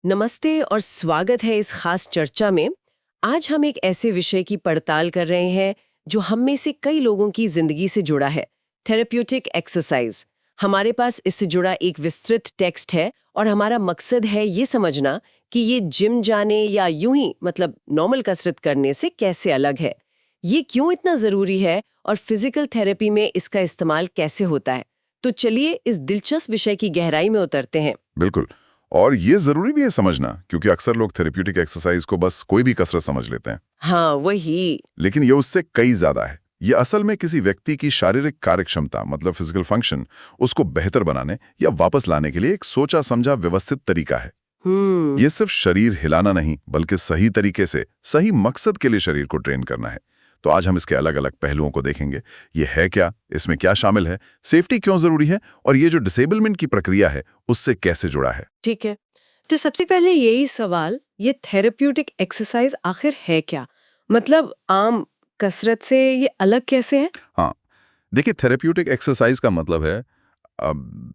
नमस्ते और स्वागत है इस खास चर्चा में। आज हम एक ऐसे विषय की पड़ताल कर रहे हैं जो हम में से कई लोगों की जिंदगी से जुड़ा है, थेरेप्यूटिक एक्सरसाइज। हमारे पास इससे जुड़ा एक विस्तृत टेक्स्ट है और हमारा मकसद है ये समझना कि ये जिम जाने या यूं ही नॉर्मल कसरत करने से कैसे अलग है, ये क्यों इतना जरूरी है और फिजिकल थेरेपी में इसका इस्तेमाल कैसे होता है। तो चलिए इस दिलचस्प विषय की गहराई में उतरते हैं। बिल्कुल। और ये जरूरी भी है समझना, क्योंकि अक्सर लोग थेरेप्यूटिक एक्सरसाइज को बस कोई भी कसरत समझ लेते हैं। हाँ वही। लेकिन ये उससे कई ज्यादा है। ये असल में किसी व्यक्ति की शारीरिक कार्यक्षमता मतलब फिजिकल फंक्शन उसको बेहतर बनाने या वापस लाने के लिए एक सोचा समझा व्यवस्थित तरीका है। ये सिर्फ शरीर हिलाना नहीं, बल्कि सही तरीके से सही मकसद के लिए शरीर को ट्रेन करना है। तो आज हम इसके अलग अलग पहलुओं को देखेंगे। ये है क्या, इसमें क्या शामिल है, सेफ्टी क्यों जरूरी है और ये जो डिसेबलमेंट की प्रक्रिया है उससे कैसे जुड़ा है। ठीक है, तो सबसे पहले यही सवाल, ये थेरेप्यूटिक एक्सरसाइज आखिर है क्या? आम कसरत से ये अलग कैसे है? हाँ, देखिए, थेरेप्यूटिक एक्सरसाइज का मतलब है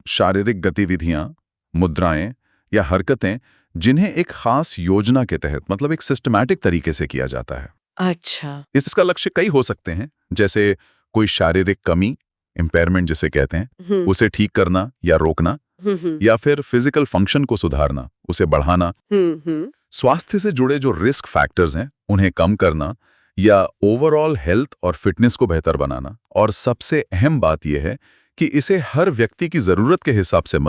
शारीरिक गतिविधियां, मुद्राएं या हरकतें जिन्हें एक खास योजना के तहत एक सिस्टमैटिक तरीके से किया जाता है। अच्छा। इसका लक्ष्य कई हो सकते हैं, जैसे कोई शारीरिक कमी, इम्पेयरमेंट जिसे कहते हैं, उसे ठीक करना या रोकना, या फिर फिजिकल फंक्शन को सुधारना, उसे बढ़ाना, स्वास्थ्य से जुड़े जो रिस्क फैक्टर्स हैं उन्हें कम करना, या ओवरऑल हेल्थ और फिटनेस को बेहतर बनाना। और सबसे अहम बात यह है कि इसे हर व्यक्ति की जरूरत के हिसाब से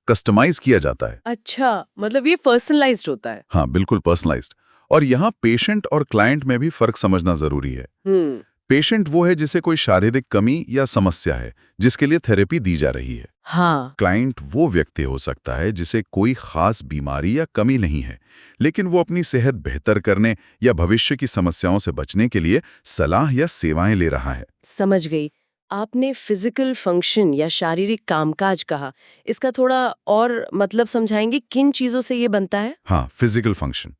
कस्टमाइज किया जाता है। अच्छा, ये पर्सनलाइज्ड होता है। हाँ, बिल्कुल पर्सनलाइज्ड। और यहाँ पेशेंट और क्लाइंट में भी फर्क समझना जरूरी है। पेशेंट वो है जिसे कोई शारीरिक कमी या समस्या है जिसके लिए थेरेपी दी जा रही है। हाँ। क्लाइंट वो व्यक्ति हो सकता है जिसे कोई खास बीमारी या कमी नहीं है, लेकिन वो अपनी सेहत बेहतर करने या भविष्य की समस्याओं से बचने के लिए सलाह या सेवाएं ले रहा है। समझ गई। आपने फिजिकल फंक्शन या शारीरिक कामकाज कहा, इसका थोड़ा और समझाएंगे, किन चीजों से ये बनता है? हाँ, फिजिकल फंक्शन,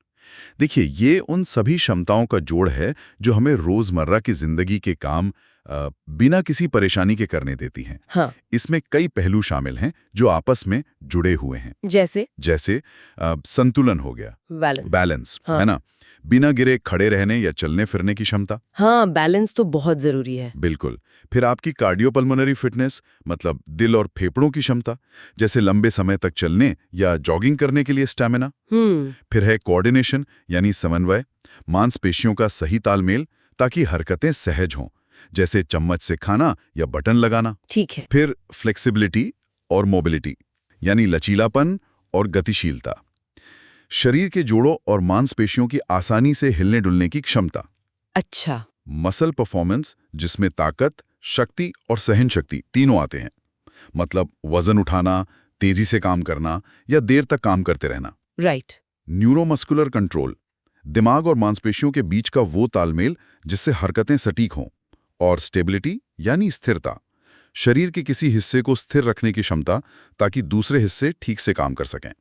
देखिए, ये उन सभी क्षमताओं का जोड़ है जो हमें रोजमर्रा की जिंदगी के काम बिना किसी परेशानी के करने देती हैं। हाँ। इसमें कई पहलू शामिल हैं जो आपस में जुड़े हुए हैं। जैसे संतुलन हो गया, बैलेंस, हाँ। है ना, बिना गिरे खड़े रहने या चलने फिरने की क्षमता। हाँ, बैलेंस तो बहुत जरूरी है। बिल्कुल। फिर आपकी कार्डियोपल्मोनरी फिटनेस मतलब दिल और फेफड़ों की क्षमता, जैसे लंबे समय तक चलने या जॉगिंग करने के लिए स्टैमिना। फिर है कोऑर्डिनेशन यानी समन्वय, मांसपेशियों का सही तालमेल ताकि हरकतें सहज हों, जैसे चम्मच से खाना या बटन लगाना। ठीक है। फिर फ्लेक्सिबिलिटी और मोबिलिटी यानी लचीलापन और गतिशीलता, शरीर के जोड़ों और मांसपेशियों की आसानी से हिलने डुलने की क्षमता। अच्छा। मसल परफॉर्मेंस जिसमें ताकत, शक्ति और सहन शक्ति तीनों आते हैं, वजन उठाना, तेजी से काम करना या देर तक काम करते रहना। राइट। न्यूरोमस्कुलर कंट्रोल, दिमाग और मांसपेशियों के बीच का वो तालमेल जिससे हरकतें सटीक हों। और स्टेबिलिटी यानी स्थिरता, शरीर के किसी हिस्से को स्थिर रखने की क्षमता ताकि दूसरे हिस्से ठीक से काम कर सकें।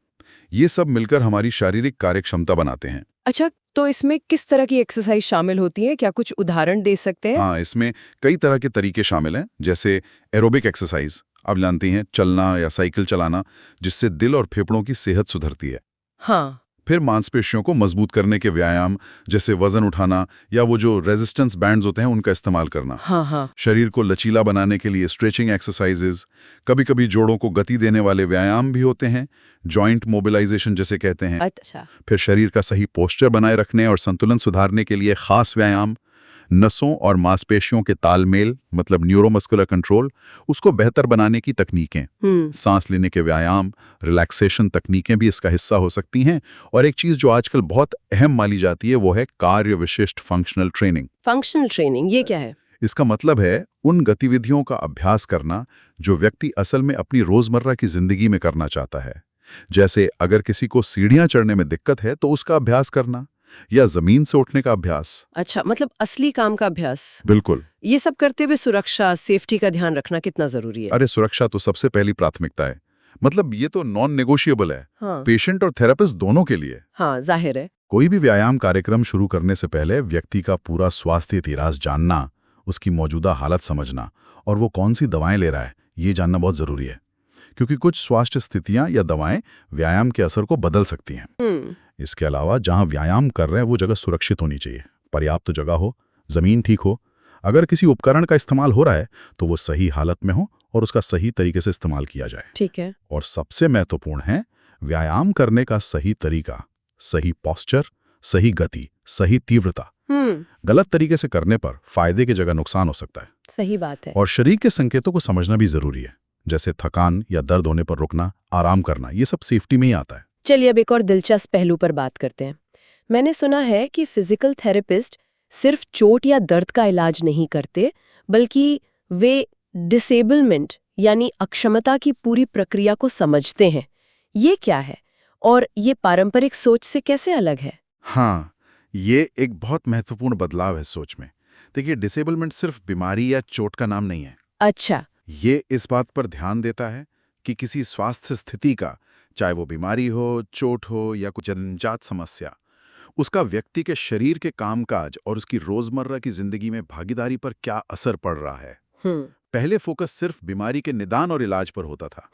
ये सब मिलकर हमारी शारीरिक कार्यक्षमता बनाते हैं। अच्छा, तो इसमें किस तरह की एक्सरसाइज शामिल होती है? क्या कुछ उदाहरण दे सकते हैं? हाँ, इसमें कई तरह के तरीके शामिल हैं, जैसे एरोबिक एक्सरसाइज, आप जानती हैं, चलना या साइकिल चलाना, जिससे दिल और फेफड़ों की सेहत सुधरती है। हाँ। फिर मांसपेशियों को मजबूत करने के व्यायाम, जैसे वजन उठाना या वो जो रेजिस्टेंस बैंड्स होते हैं उनका इस्तेमाल करना। हाँ। शरीर को लचीला बनाने के लिए स्ट्रेचिंग एक्सरसाइजेज, कभी कभी जोड़ों को गति देने वाले व्यायाम भी होते हैं, जॉइंट मोबिलाइजेशन जिसे कहते हैं। अच्छा। फिर शरीर का सही पोस्चर बनाए रखने और संतुलन सुधारने के लिए खास व्यायाम, नसों और मांसपेशियों के तालमेल न्यूरोमस्कुलर कंट्रोल, उसको बेहतर बनाने की तकनीकें, सांस लेने के व्यायाम, रिलैक्सेशन तकनीकें भी इसका हिस्सा हो सकती हैं। और एक चीज जो आजकल बहुत अहम मानी जाती है वो है कार्य विशिष्ट फंक्शनल ट्रेनिंग। फंक्शनल ट्रेनिंग ये क्या है? इसका मतलब है उन गतिविधियों का अभ्यास करना जो व्यक्ति असल में अपनी रोजमर्रा की जिंदगी में करना चाहता है। जैसे अगर किसी को सीढ़ियां चढ़ने में दिक्कत है तो उसका अभ्यास करना, या जमीन से उठने का अभ्यास। अच्छा, असली काम का अभ्यास। बिल्कुल। ये सब करते हुए सुरक्षा, सेफ्टी का ध्यान रखना कितना जरूरी है? अरे, सुरक्षा तो सबसे पहली प्राथमिकता है। ये तो नॉन नेगोशिएबल है। हाँ। पेशेंट और थेरेपिस्ट दोनों के लिए। हाँ, जाहिर है। कोई भी व्यायाम कार्यक्रम शुरू करने से पहले व्यक्ति का पूरा स्वास्थ्य इतिहास जानना, उसकी मौजूदा हालत समझना और वो कौन सी दवाएं ले रहा है ये जानना बहुत जरूरी है। क्योंकि कुछ स्वास्थ्य स्थितियां या दवाएं व्यायाम के असर को बदल सकती हैं। इसके अलावा जहां व्यायाम कर रहे हैं वो जगह सुरक्षित होनी चाहिए, पर्याप्त जगह हो, जमीन ठीक हो। अगर किसी उपकरण का इस्तेमाल हो रहा है तो वो सही हालत में हो और उसका सही तरीके से इस्तेमाल किया जाए। ठीक है। और सबसे महत्वपूर्ण है व्यायाम करने का सही तरीका, सही पोस्चर, सही गति, सही तीव्रता। गलत तरीके से करने पर फायदे की जगह नुकसान हो सकता है। सही बात है। और शरीर के संकेतों को समझना भी जरूरी है, जैसे थकान या दर्द होने पर रुकना, आराम करना, ये सब सेफ्टी में ही आता है। चलिए अब एक और दिलचस्प पहलू पर बात करते हैं। मैंने सुना है कि फिजिकल थेरेपिस्ट सिर्फ चोट या दर्द का इलाज नहीं करते, बल्कि वे डिसेबलमेंट यानी अक्षमता की पूरी प्रक्रिया को समझते हैं। ये क्या है और ये पारंपरिक सोच से कैसे अलग है? हाँ, ये एक बहुत महत्वपूर्ण बदलाव है सोच में। देखिए, डिसेबलमेंट सिर्फ बीमारी या चोट का नाम नहीं है। अच्छा। ये इस बात पर ध्यान देता है कि किसी स्वास्थ्य स्थिति का, चाहे वो बीमारी हो, चोट हो या कुछ जन्मजात समस्या, उसका व्यक्ति के शरीर के कामकाज और उसकी रोजमर्रा की जिंदगी में भागीदारी पर क्या असर पड़ रहा है। पहले फोकस सिर्फ बीमारी के निदान और इलाज पर होता था,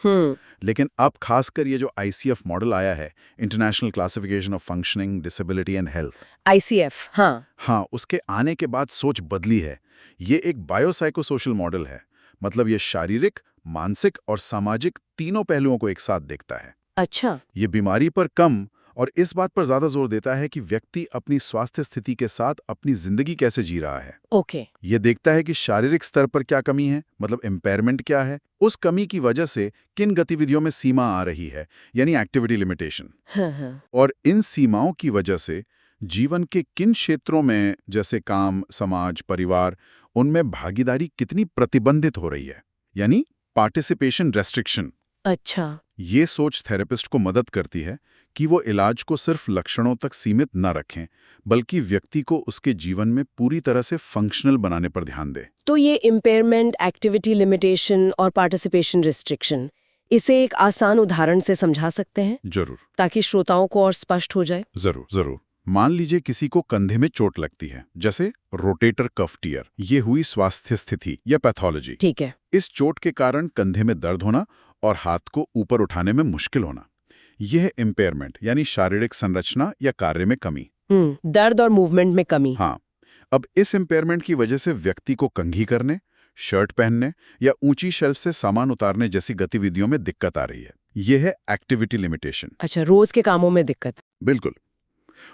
लेकिन अब खासकर ये जो ICF मॉडल आया है, international classification of functioning disability and health, ICF, हाँ, उसके आने के बाद सोच बदली है। ये एक बायोसाइकोसोशल मॉडल है, मतलब ये शारीरिक, मानसिक और सामाजिक तीनों पहलुओं को एक साथ देखता है। अच्छा। ये बीमारी पर कम और इस बात पर ज्यादा जोर देता है कि व्यक्ति अपनी स्वास्थ्य स्थिति के साथ अपनी जिंदगी कैसे जी रहा है। ओके। ये देखता है कि शारीरिक स्तर पर क्या कमी है, मतलब इम्पेयरमेंट क्या है, उस कमी की वजह से किन गतिविधियों में सीमा आ रही है, यानी एक्टिविटी लिमिटेशन। हाँ। और इन सीमाओं की वजह से जीवन के किन क्षेत्रों में, जैसे काम, समाज, परिवार, उनमें भागीदारी कितनी प्रतिबंधित हो रही है, यानी पार्टिसिपेशन रेस्ट्रिक्शन। अच्छा। ये सोच थेरेपिस्ट को मदद करती है कि वो इलाज को सिर्फ लक्षणों तक सीमित न रखें, बल्कि व्यक्ति को उसके जीवन में पूरी तरह से फंक्शनल बनाने पर ध्यान दें। तो ये इम्पेयरमेंट, एक्टिविटी लिमिटेशन और पार्टिसिपेशन रिस्ट्रिक्शन, इसे एक आसान उदाहरण से समझा सकते हैं? जरूर, ताकि श्रोताओं को और स्पष्ट हो जाए। जरूर। मान लीजिए किसी को कंधे में चोट लगती है, जैसे रोटेटर कफ टियर। ये हुई स्वास्थ्य स्थिति या पैथोलॉजी। ठीक है। इस चोट के कारण कंधे में दर्द होना और हाथ को ऊपर उठाने में मुश्किल होना, यह है इम्पेयरमेंट, यानी शारीरिक संरचना या कार्य में कमी। दर्द और मूवमेंट में कमी। हाँ, अब इस इम्पेयरमेंट की वजह से व्यक्ति को कंघी करने, शर्ट पहनने या ऊंची शेल्फ से सामान उतारने जैसी गतिविधियों में दिक्कत आ रही है। यह है एक्टिविटी लिमिटेशन। अच्छा, रोज के कामों में दिक्कत। बिल्कुल।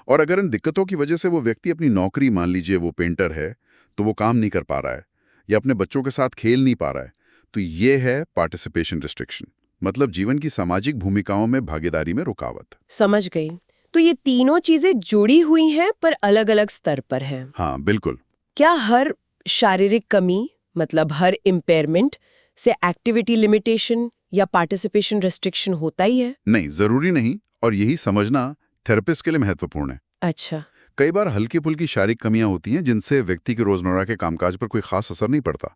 और अगर इन दिक्कतों की वजह से वो व्यक्ति अपनी नौकरी, मान लीजिए वो पेंटर है, तो वो काम नहीं कर पा रहा है या अपने बच्चों के साथ खेल नहीं पा रहा है, तो ये है पार्टिसिपेशन रिस्ट्रिक्शन, मतलब जीवन की सामाजिक भूमिकाओं में भागीदारी में रुकावट। समझ गई। तो ये तीनों चीजें जुड़ी हुई हैं पर अलग-अलग स्तर पर हैं। हाँ, बिल्कुल। क्या हर शारीरिक कमी, मतलब हर इम्पेयरमेंट से एक्टिविटी लिमिटेशन या पार्टिसिपेशन रेस्ट्रिक्शन होता ही है? नहीं, जरूरी नहीं, और यही समझना थेरेपिस्ट के लिए महत्वपूर्ण है। अच्छा। कई बार हल्की फुल्की शारीरिक कमियां होती हैं जिनसे व्यक्ति के रोजमर्रा के कामकाज पर कोई खास असर नहीं पड़ता।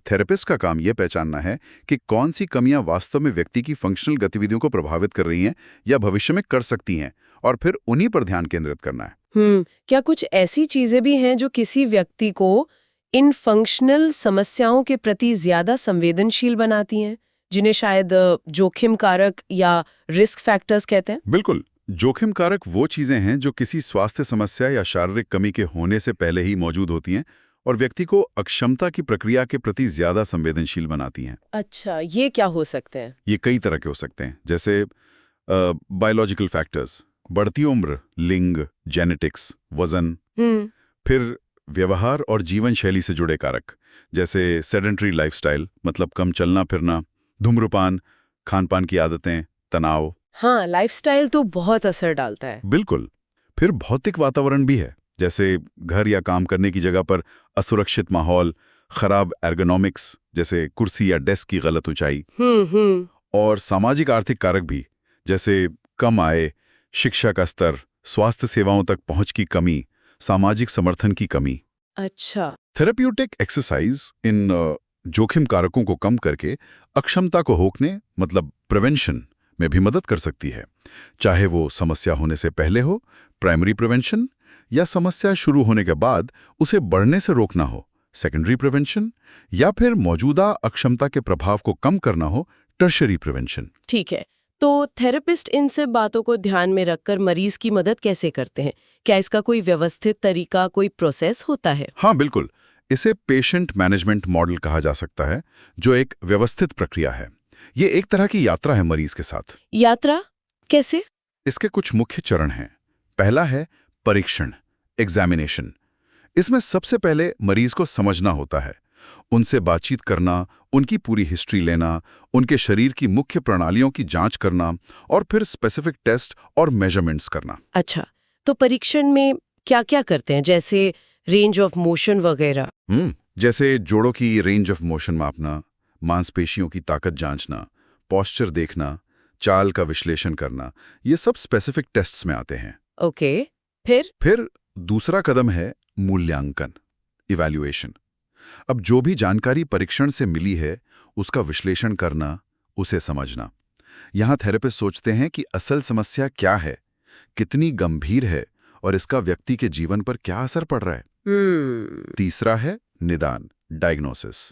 थेरेपिस्ट का काम यह पहचानना है कि कौन सी कमियां वास्तव में व्यक्ति की फंक्शनल गतिविधियों को प्रभावित कर रही हैं या भविष्य में कर सकती हैं, और फिर उन्हीं पर ध्यान केंद्रित करना है। क्या कुछ ऐसी चीजें भी हैं जो किसी व्यक्ति को इन फंक्शनल समस्याओं के प्रति ज्यादा संवेदनशील बनाती हैं, जिन्हें शायद जोखिम कारक या रिस्क फैक्टर्स कहते हैं? बिल्कुल। जोखिम कारक वो चीजें हैं जो किसी स्वास्थ्य समस्या या शारीरिक कमी के होने से पहले ही मौजूद होती हैं और व्यक्ति को अक्षमता की प्रक्रिया के प्रति ज्यादा संवेदनशील बनाती हैं। अच्छा, ये क्या हो सकते हैं? ये कई तरह के हो सकते हैं, जैसे बायोलॉजिकल फैक्टर्स, बढ़ती उम्र, लिंग, जेनेटिक्स, वजन। फिर व्यवहार और जीवन शैली से जुड़े कारक, जैसे सेडेंटरी लाइफस्टाइल, मतलब कम चलना फिरना, धूम्रपान, खानपान की आदतें, तनाव। हाँ, लाइफस्टाइल तो बहुत असर डालता है। बिल्कुल। फिर भौतिक वातावरण भी है, जैसे घर या काम करने की जगह पर असुरक्षित माहौल, खराब एर्गोनॉमिक्स, जैसे कुर्सी या डेस्क की गलत ऊंचाई। और सामाजिक आर्थिक कारक भी, जैसे कम आय, शिक्षा का स्तर, स्वास्थ्य सेवाओं तक पहुंच की कमी, सामाजिक समर्थन की कमी। अच्छा। थेरेप्यूटिक एक्सरसाइज इन जोखिम कारकों को कम करके अक्षमता को रोकने, मतलब प्रिवेंशन में भी मदद कर सकती है, चाहे वो समस्या होने से पहले हो, प्राइमरी प्रिवेंशन, या समस्या शुरू होने के बाद उसे बढ़ने से रोकना हो, सेकेंडरी प्रिवेंशन, या फिर मौजूदा अक्षमता के प्रभाव को कम करना हो, टर्शरी प्रिवेंशन। ठीक है, तो थेरेपिस्ट इन सब बातों को ध्यान में रखकर मरीज की मदद कैसे करते हैं? क्या इसका कोई व्यवस्थित तरीका, कोई प्रोसेस होता है? हाँ बिल्कुल, इसे पेशेंट मैनेजमेंट मॉडल कहा जा सकता है, जो एक व्यवस्थित प्रक्रिया है। ये एक तरह की यात्रा है मरीज के साथ। यात्रा कैसे? इसके कुछ मुख्य चरण हैं। पहला है परीक्षण, एग्जामिनेशन। इसमें सबसे पहले मरीज को समझना होता है, उनसे बातचीत करना, उनकी पूरी हिस्ट्री लेना, उनके शरीर की मुख्य प्रणालियों की जांच करना और फिर स्पेसिफिक टेस्ट और मेजरमेंट्स करना। अच्छा, तो परीक्षण में क्या-क्या करते हैं, जैसे रेंज ऑफ मोशन वगैरह? जैसे जोड़ों की रेंज ऑफ मोशन मापना, मांसपेशियों की ताकत जांचना, पोस्चर देखना, चाल का विश्लेषण करना, ये सब स्पेसिफिक टेस्ट्स में आते हैं। ओके, फिर दूसरा कदम है मूल्यांकन, इवैल्यूएशन। अब जो भी जानकारी परीक्षण से मिली है, उसका विश्लेषण करना, उसे समझना। यहाँ थेरेपिस्ट सोचते हैं कि असल समस्या क्या है, कितनी गंभीर है और इसका व्यक्ति के जीवन पर क्या असर पड़ रहा है। तीसरा है निदान, डायग्नोसिस।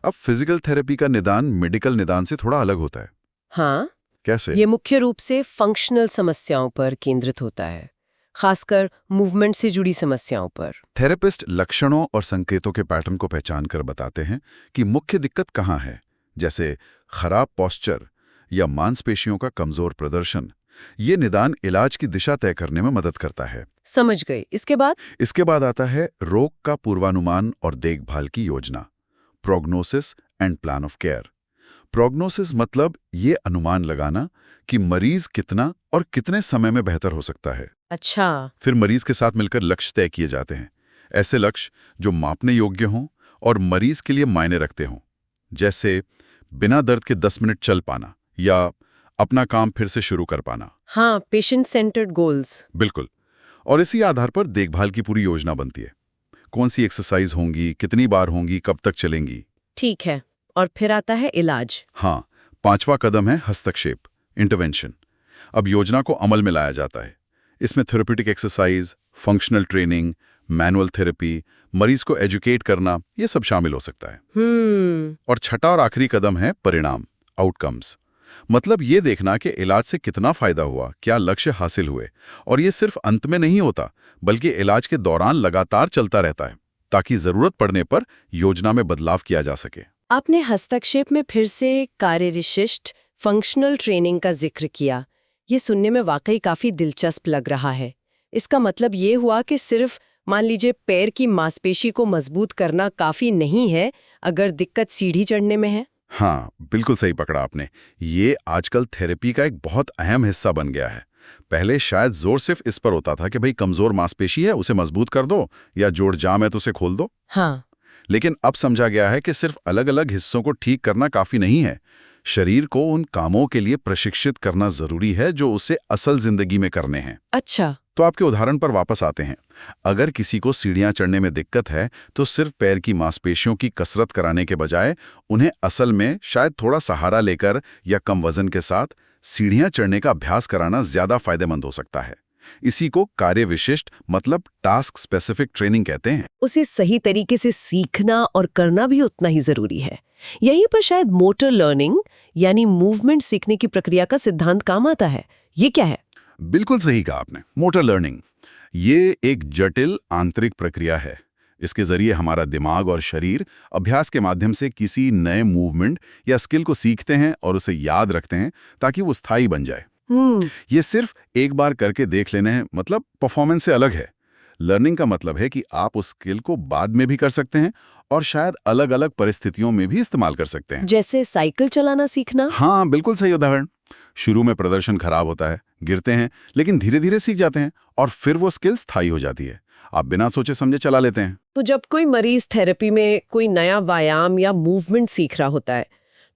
अब फिजिकल थेरेपी का निदान मेडिकल निदान से थोड़ा अलग होता है। हाँ, कैसे? ये मुख्य रूप से फंक्शनल समस्याओं पर केंद्रित होता है, खासकर मूवमेंट से जुड़ी समस्याओं पर। थेरेपिस्ट लक्षणों और संकेतों के पैटर्न को पहचान कर बताते हैं कि मुख्य दिक्कत कहाँ है, जैसे खराब पोस्चर या मांसपेशियों का कमजोर प्रदर्शन। ये निदान इलाज की दिशा तय करने में मदद करता है। समझ गए। इसके बाद आता है रोग का पूर्वानुमान और देखभाल की योजना, prognosis and plan of care. Prognosis मतलब ये अनुमान लगाना कि मरीज कितना और कितने समय में बेहतर हो सकता है। अच्छा। फिर मरीज के साथ मिलकर लक्ष्य तय किए जाते हैं, ऐसे लक्ष्य जो मापने योग्य हों और मरीज के लिए मायने रखते हों, जैसे बिना दर्द के 10 मिनट चल पाना या अपना काम फिर से शुरू कर पाना। हाँ, पेशेंट सेंटर्ड गोल्स। बिल्कुल। और इसी आधार पर देखभाल की पूरी योजना बनती है। कौन सी एक्सरसाइज होंगी, कितनी बार होंगी, कब तक चलेंगी। ठीक है, और फिर आता है इलाज। हाँ, 5वां कदम है हस्तक्षेप, इंटरवेंशन। अब योजना को अमल में लाया जाता है। इसमें therapeutic exercise, functional training, manual therapy, मरीज को एजुकेट करना, ये सब शामिल हो सकता है। और छठा और आखिरी कदम है परिणाम, आउटकम्स। मतलब ये देखना कि इलाज से कितना फायदा हुआ, क्या लक्ष्य हासिल हुए। और ये सिर्फ अंत में नहीं होता, बल्कि इलाज के दौरान लगातार चलता रहता है, ताकि जरूरत पड़ने पर योजना में बदलाव किया जा सके। आपने हस्तक्षेप में फिर से कार्य विशिष्ट फंक्शनल ट्रेनिंग का जिक्र किया। ये सुनने में वाकई काफी दिलचस्प लग रहा है। इसका मतलब ये हुआ कि सिर्फ मान लीजिए पैर की मांसपेशी को मजबूत करना काफी नहीं है अगर दिक्कत सीढ़ी चढ़ने में है। हाँ, बिल्कुल सही पकड़ा आपने। ये आजकल थेरेपी का एक बहुत अहम हिस्सा बन गया है। पहले शायद जोर सिर्फ इस पर होता था कि भाई कमजोर मांसपेशी है, उसे मजबूत कर दो, या जोड़ जाम है तो उसे खोल दो। हाँ। लेकिन अब समझा गया है कि सिर्फ अलग अलग हिस्सों को ठीक करना काफी नहीं है। शरीर को उन कामों के लिए प्रशिक्षित करना जरूरी है जो उसे असल जिंदगी में करने हैं। अच्छा। तो आपके उदाहरण पर वापस आते हैं। अगर किसी को सीढ़ियां चढ़ने में दिक्कत है, तो सिर्फ पैर की मांसपेशियों की कसरत कराने के बजाय उन्हें असल में शायद थोड़ा सहारा लेकर या कम वजन के साथ सीढ़ियां चढ़ने का अभ्यास कराना ज्यादा फायदेमंद हो सकता है। इसी को कार्य विशिष्ट मतलब टास्क स्पेसिफिक ट्रेनिंग कहते हैं। उसे सही तरीके से सीखना और करना भी उतना ही जरूरी है। यहीं पर शायद मोटर लर्निंग यानी मूवमेंट सीखने की प्रक्रिया का सिद्धांत काम आता है। ये क्या है? बिल्कुल सही कहा आपने। मोटर लर्निंग ये एक जटिल आंतरिक प्रक्रिया है। इसके जरिए हमारा दिमाग और शरीर अभ्यास के माध्यम से किसी नए मूवमेंट या स्किल को सीखते हैं और उसे याद रखते हैं ताकि वो स्थायी बन जाए। ये सिर्फ एक बार करके देख लेने हैं, मतलब परफॉर्मेंस से अलग है। लर्निंग का मतलब है कि आप उस स्किल को बाद में भी कर सकते हैं और शायद अलग अलग परिस्थितियों में भी इस्तेमाल कर सकते हैं। जैसे साइकिल चलाना सीखना। हाँ, बिल्कुल सही उदाहरण। शुरू में प्रदर्शन खराब होता है, गिरते हैं, लेकिन धीरे धीरे सीख जाते हैं और फिर वो स्किल स्थायी हो जाती है। आप बिना सोचे समझे चला लेते हैं। तो जब कोई मरीज थेरेपी में कोई नया व्यायाम या मूवमेंट सीख रहा होता है,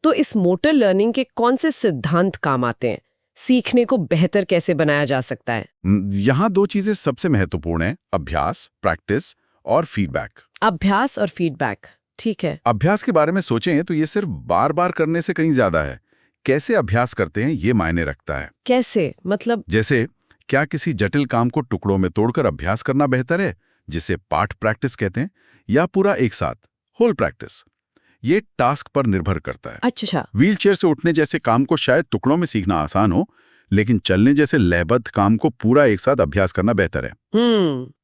तो इस मोटर लर्निंग के कौन से सिद्धांत काम आते हैं? सीखने को बेहतर कैसे बनाया जा सकता है? यहाँ 2 चीजें सबसे महत्वपूर्ण हैं, अभ्यास, प्रैक्टिस, और फीडबैक। अभ्यास और फीडबैक, ठीक है। अभ्यास के बारे में सोचें तो ये सिर्फ बार बार करने से कहीं ज्यादा है। कैसे अभ्यास करते हैं ये मायने रखता है। कैसे? मतलब जैसे क्या किसी जटिल काम को टुकड़ों में तोड़कर अभ्यास करना बेहतर है, जिसे पार्ट प्रैक्टिस कहते हैं, या पूरा एक साथ होल प्रैक्टिस? ये टास्क पर निर्भर करता है। अच्छा। व्हीलचेयर से उठने जैसे काम को शायद टुकड़ों में सीखना आसान हो, लेकिन चलने जैसे लयबद्ध काम को पूरा एक साथ अभ्यास करना बेहतर है।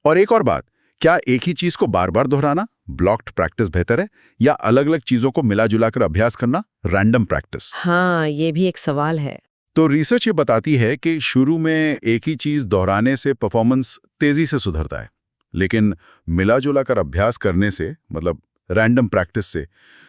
और एक और बात, क्या एक ही चीज को बार बार दोहराना, ब्लॉक्ड प्रैक्टिस बेहतर है, या अलग अलग चीजों को मिला जुलाकर अभ्यास करना, रैंडम प्रैक्टिस? हाँ, ये भी एक सवाल है। तो रिसर्च ये बताती है कि शुरू में एक ही चीज दोहराने से परफॉर्मेंस तेजी से सुधरता है, लेकिन मिला जुलाकर अभ्यास करने से, मतलब रैंडम प्रैक्टिस से,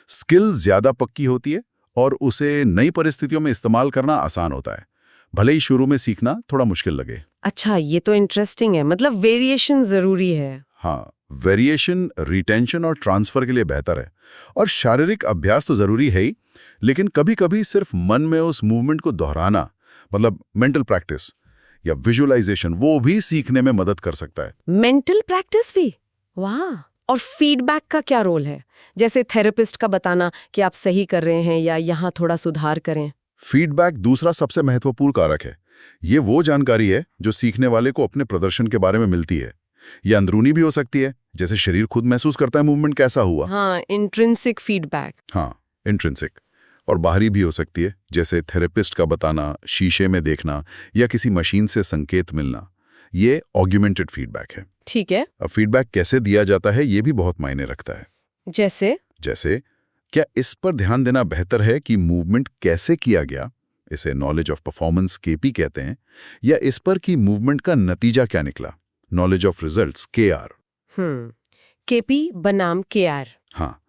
स्किल ज्यादा पक्की होती है और उसे नई परिस्थितियों में इस्तेमाल करना आसान होता है, भले ही शुरू में सीखना थोड़ा मुश्किल लगे। अच्छा, ये तो इंटरेस्टिंग है। मतलब वेरिएशन जरूरी है। हाँ, वेरिएशन रिटेंशन और ट्रांसफर के लिए बेहतर है। और शारीरिक अभ्यास तो जरूरी है ही, लेकिन कभी-कभी सिर्फ मन में उस मूवमेंट को दोहराना, मतलब मेंटल प्रैक्टिस या विजुअलाइजेशन, वो भी सीखने में मदद कर सकता है। मेंटल प्रैक्टिस भी? वाह। और फीडबैक का क्या रोल है? जैसे थेरेपिस्ट का बताना कि आप सही कर रहे हैं या यहाँ थोड़ा सुधार करें। फीडबैक दूसरा सबसे महत्वपूर्ण कारक है। ये वो जानकारी है जो सीखने वाले को अपने प्रदर्शन के बारे में मिलती है। ये अंदरूनी भी हो सकती है, जैसे शरीर खुद महसूस करता है मूवमेंट कैसा हुआ। हाँ, इंट्रिंसिक फीडबैक। हाँ, इंट्रिंसिक। और बाहरी भी हो सकती है, जैसे थेरेपिस्ट का बताना, शीशे में देखना या किसी मशीन से संकेत मिलना। ये ऑग्यूमेंटेड फीडबैक है। ठीक है। अब फीडबैक कैसे दिया जाता है ये भी बहुत मायने रखता है। जैसे क्या इस पर ध्यान देना बेहतर है कि मूवमेंट कैसे किया गया, इसे नॉलेज ऑफ परफॉर्मेंस केपी कहते हैं, या इस पर कि मूवमेंट का नतीजा क्या निकला, knowledge of results KR. KP बनाम केआर। हाँ,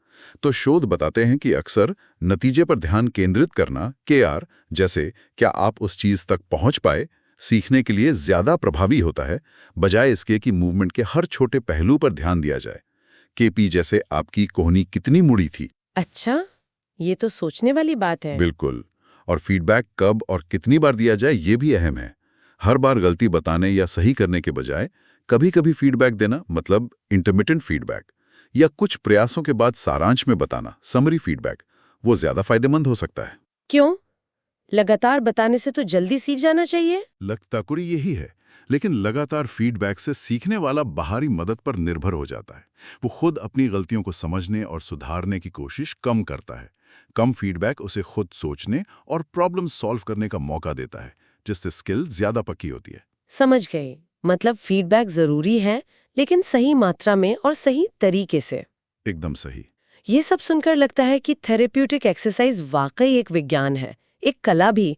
तो शोध बताते हैं कि अक्सर नतीजे पर ध्यान केंद्रित करना, केआर, जैसे क्या आप उस चीज तक पहुंच पाए, सीखने के लिए ज्यादा प्रभावी होता है, बजाय इसके कि मूवमेंट के हर छोटे पहलू पर ध्यान दिया जाए। केपी जैसे आपकी कोहनी कितनी मुड़ी थी। अच्छा, ये तो सोचने वाली बात है। बिल्कुल। और फीडबैक कब और कितनी बार दिया जाए ये भी अहम है। हर बार गलती बताने या सही करने के बजाय कभी-कभी फीडबैक देना, मतलब इंटरमिटेंट फीडबैक, या कुछ प्रयासों के बाद सारांश में बताना, समरी फीडबैक, वो ज्यादा फायदेमंद हो सकता है। क्यों? लगातार बताने से तो जल्दी सीख जाना चाहिए। लगता कुड़ी यही है, लेकिन लगातार फीडबैक से सीखने वाला बाहरी मदद पर निर्भर हो जाता है। वो खुद अपनी गलतियों को समझने और सुधारने की कोशिश कम करता है। कम फीडबैक उसे खुद सोचने और प्रॉब्लम सॉल्व करने का मौका देता है, जिससे स्किल ज्यादा पक्की होती है। समझ गई। मतलब फीडबैक जरूरी है, लेकिन सही मात्रा में और सही तरीके से। एकदम सही। ये सब सुनकर लगता है कि थेरेप्यूटिक एक्सरसाइज वाकई एक विज्ञान है, एक कला भी,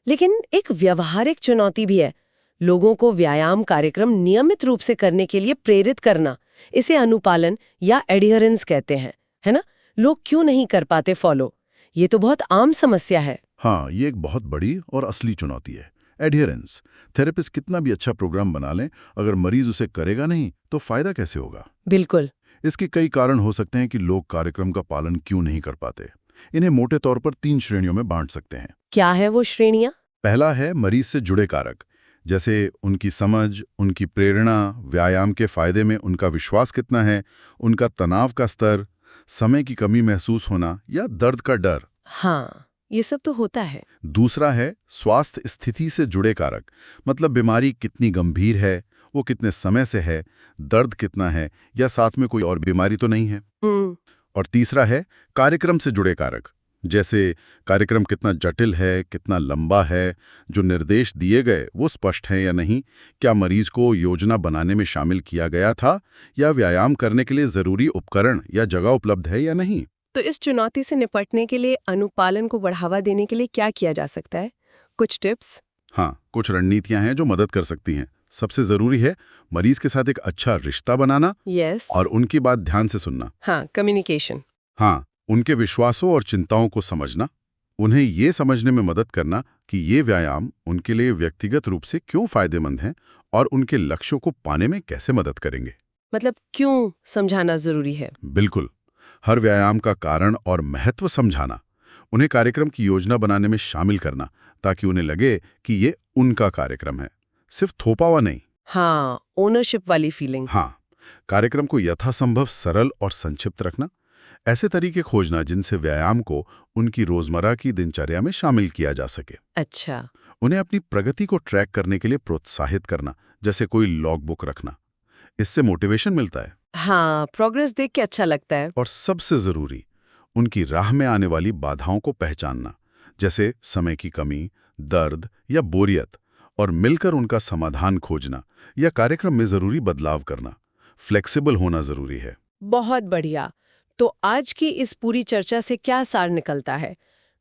लेकिन एक व्यावहारिक चुनौती भी है। लोगों को व्यायाम कार्यक्रम नियमित रूप से करने के लिए प्रेरित करना, इसे अनुपालन या एडिहरेंस कहते हैं, है ना? लोग क्यों नहीं कर पाते फॉलो? ये तो बहुत आम समस्या है। हाँ, ये एक बहुत बड़ी और असली चुनौती है। एडिहरेंस। थेरेपिस्ट कितना भी अच्छा प्रोग्राम बना लें, अगर मरीज उसे करेगा नहीं तो फायदा कैसे होगा? बिल्कुल। इसके कई कारण हो सकते हैं कि लोग कार्यक्रम का पालन क्यों नहीं कर पाते। इन्हें मोटे तौर पर 3 श्रेणियों में बांट सकते हैं। क्या है वो श्रेणियां? पहला है मरीज से जुड़े कारक, जैसे उनकी समझ, उनकी प्रेरणा, व्यायाम के फायदे में उनका विश्वास कितना है, उनका तनाव का स्तर, समय की कमी महसूस होना या दर्द का डर। हाँ, ये सब तो होता है। दूसरा है स्वास्थ्य स्थिति से जुड़े कारक, मतलब बीमारी कितनी गंभीर है, वो कितने समय से है, दर्द कितना है, या साथ में कोई और बीमारी तो नहीं है। और तीसरा है कार्यक्रम से जुड़े कारक, जैसे कार्यक्रम कितना जटिल है, कितना लंबा है, जो निर्देश दिए गए वो स्पष्ट हैं या नहीं, क्या मरीज को योजना बनाने में शामिल किया गया था, या व्यायाम करने के लिए जरूरी उपकरण या जगह उपलब्ध है या नहीं। तो इस चुनौती से निपटने के लिए अनुपालन को बढ़ावा देने के लिए क्या किया जा सकता है? कुछ टिप्स? हाँ, कुछ रणनीतियां हैं जो मदद कर सकती हैं। सबसे जरूरी है मरीज के साथ एक अच्छा रिश्ता बनाना। यस। और उनकी बात ध्यान से सुनना। हाँ, कम्युनिकेशन। हाँ, उनके विश्वासों और चिंताओं को समझना, उन्हें ये समझने में मदद करना कि ये व्यायाम उनके लिए व्यक्तिगत रूप से क्यों फायदेमंद हैं और उनके लक्ष्यों को पाने में कैसे मदद करेंगे। मतलब क्यों समझाना जरूरी है? बिल्कुल, हर व्यायाम का कारण और महत्व समझाना, उन्हें कार्यक्रम की योजना बनाने में शामिल करना, ताकि उन्हें लगे कि ये उनका कार्यक्रम है, सिर्फ थोपा हुआ नहीं। हाँ, ओनरशिप वाली फीलिंग। हाँ, कार्यक्रम को यथासंभव सरल और संक्षिप्त रखना, ऐसे तरीके खोजना जिनसे व्यायाम को उनकी रोजमर्रा की दिनचर्या में शामिल किया जा सके। अच्छा। उन्हें अपनी प्रगति को ट्रैक करने के लिए प्रोत्साहित करना, जैसे कोई लॉग बुक रखना, इससे मोटिवेशन मिलता है। हाँ, प्रोग्रेस देख के अच्छा लगता है। और सबसे जरूरी, उनकी राह में आने वाली बाधाओं को पहचानना, जैसे समय की कमी, दर्द या बोरियत, और मिलकर उनका समाधान खोजना या कार्यक्रम में जरूरी बदलाव करना। फ्लेक्सिबल होना जरूरी है। बहुत बढ़िया। तो आज की इस पूरी चर्चा से क्या सार निकलता है?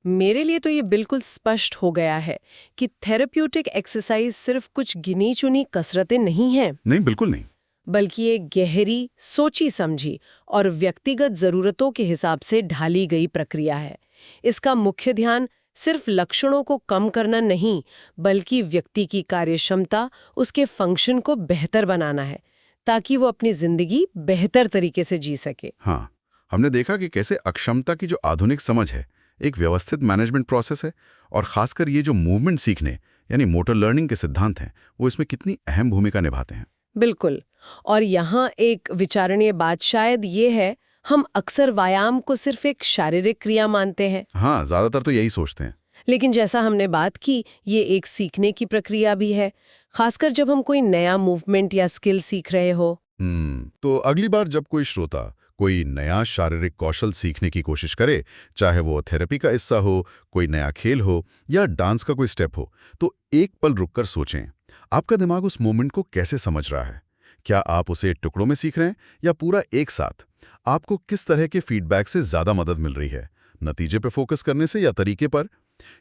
मेरे लिए तो ये बिल्कुल स्पष्ट हो गया है कि थेरेप्यूटिक एक्सरसाइज सिर्फ कुछ गिनी चुनी कसरतें नहीं हैं, नहीं, बिल्कुल नहीं। बल्कि एक गहरी, सोची समझी और व्यक्तिगत जरूरतों के हिसाब से ढाली गई प्रक्रिया है। इसका मुख्य ध्यान सिर्फ लक्षणों को कम करना नहीं, बल्कि व्यक्ति की कार्यक्षमता, उसके फंक्शन को बेहतर बनाना है, ताकि वो अपनी जिंदगी बेहतर तरीके से जी सके। हाँ, हमने देखा कि कैसे अक्षमता की जो आधुनिक समझ है एक व्यवस्थित मैनेजमेंट प्रोसेस है, और खासकर ये जो मूवमेंट सीखने यानी मोटर लर्निंग के सिद्धांत हैं, वो इसमें कितनी अहम भूमिका निभाते हैं। बिल्कुल। और यहाँ एक विचारणीय बात शायद ये है, हम अक्सर व्यायाम को सिर्फ एक शारीरिक क्रिया मानते हैं। हाँ, ज्यादातर तो यही सोचते हैं। लेकिन जैसा हमने बात की, ये एक सीखने की प्रक्रिया भी है, खासकर जब हम कोई नया मूवमेंट या स्किल सीख रहे हो। तो अगली बार जब कोई श्रोता कोई नया शारीरिक कौशल सीखने की कोशिश करे, चाहे वो थेरेपी का हिस्सा हो, कोई नया खेल हो या डांस का कोई स्टेप हो, तो एक पल रुककर सोचें, आपका दिमाग उस मोमेंट को कैसे समझ रहा है? क्या आप उसे टुकड़ों में सीख रहे हैं या पूरा एक साथ? आपको किस तरह के फीडबैक से ज्यादा मदद मिल रही है? नतीजे पर फोकस करने से या तरीके पर?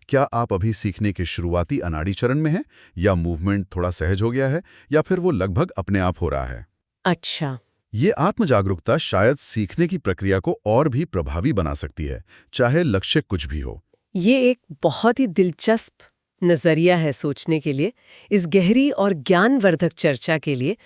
क्या आप अभी सीखने के शुरुआती अनाड़ी चरण में हैं, या मूवमेंट थोड़ा सहज हो गया है, या फिर वो लगभग अपने आप हो रहा है? अच्छा। ये आत्म जागरूकता शायद सीखने की प्रक्रिया को और भी प्रभावी बना सकती है, चाहे लक्ष्य कुछ भी हो। ये एक बहुत ही दिलचस्प नजरिया है सोचने के लिए। इस गहरी और ज्ञानवर्धक चर्चा के लिए